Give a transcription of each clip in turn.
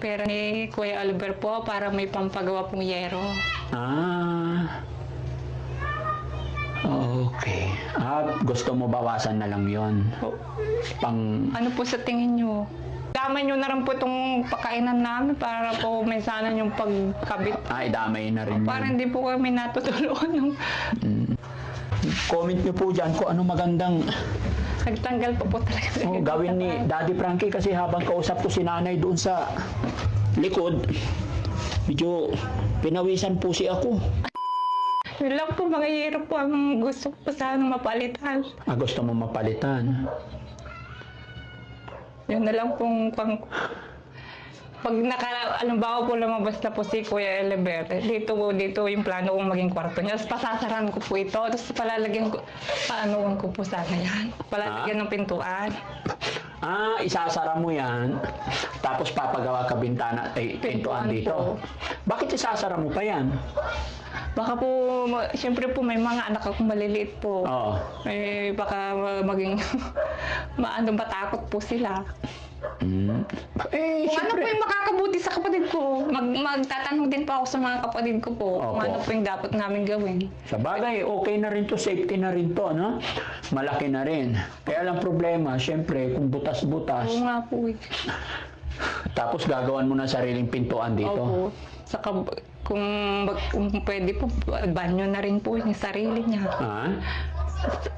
pera ni Kuya Albert po para may pampagawa pong yero. Ah, okay. Gusto mo bawasan na lang yon. Pang... Ano po sa tingin nyo? Damay nyo na rin po itong pakainan namin para po may sana yung pagkabit. damay na rin Para yun. hindi po kami natutulungan ng Comment nyo po dyan kung ano magandang nagtanggal po talaga. gawin ni Daddy Frankie, kasi habang kausap ko si nanay doon sa likod, medyo pinawisan po si ako. Yun lang po, mga yero po ang gusto ko sana mapalitan. Gusto mo mapalitan? Yun na lang pong pag alimbawa po lumabas na po si Kuya Albert, dito yung plano kong maging kwarto niya. Tapos pasasaran ko po ito. Tapos palalagyan ko, paanoan ko po sana yan. Palalagyan ng pintuan. Isasara mo yan, tapos papagawa ka bintana, pintuan dito. Po. Bakit isasara mo pa yan? Baka po, siyempre po may mga anak akong maliliit po. Oo. Baka maging, matakot po sila. Kung ano po yung makakabuti sa kapatid ko, magtatanong din po ako sa mga kapatid ko po kung Opo. ano po yung dapat namin gawin. Sa bagay, okay na rin to, safety na rin to, no? Malaki na rin. Kaya lang problema, syempre, kung butas-butas, Oo nga po eh. tapos gagawan mo na sariling pintuan dito. Opo. Saka kung pwede po, banyo na rin po yung sarili niya.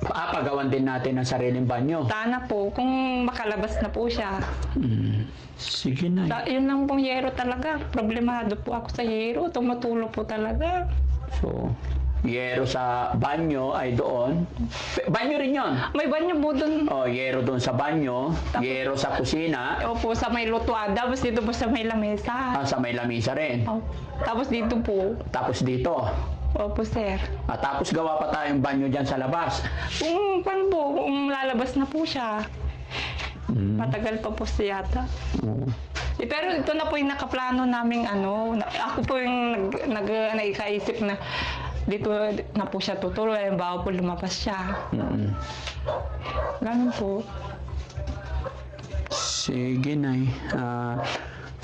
Pagawan din natin ang sariling banyo. Sana po, kung makalabas na po siya. Sige na. Yun lang pong yero talaga. Problemado po ako sa yero. Tumutulo po talaga. So, yero sa banyo ay doon. Banyo rin yon. May banyo po dun. Yero doon sa banyo, yero sa kusina, Opo, sa may lutuan. Tapos dito po sa may lamesa. sa may lamisa rin. Tapos dito po. Tapos dito. Opo, sir. Tapos gawa pa tayong banyo dyan sa labas. Kung lalabas na po siya. Matagal pa po siya yata. Pero ito na po yung nakaplano naming ako po yung naikaisip na dito na po siya tutuloy. Halimbawa po lumabas siya. Ganun po. Sige, Nay.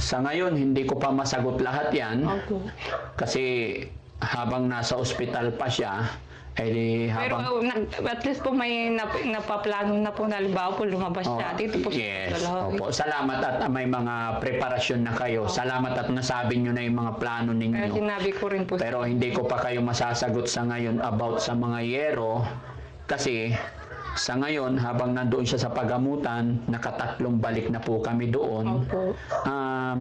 Sa ngayon, hindi ko pa masagot lahat yan. Opo. Kasi habang nasa ospital pa siya, Pero at least po may napaplano na po na halimbawa po lumabas siya. Dito po siya. Yes. Opo. Salamat at may mga preparasyon na kayo. Salamat at nasabi nyo na yung mga plano Pero ninyo. sinabi ko rin po. Pero hindi ko pa kayo masasagot sa ngayon about sa mga yero, kasi sa ngayon, habang nandoon siya sa pagamutan, nakatatlong balik na po kami doon. Opo.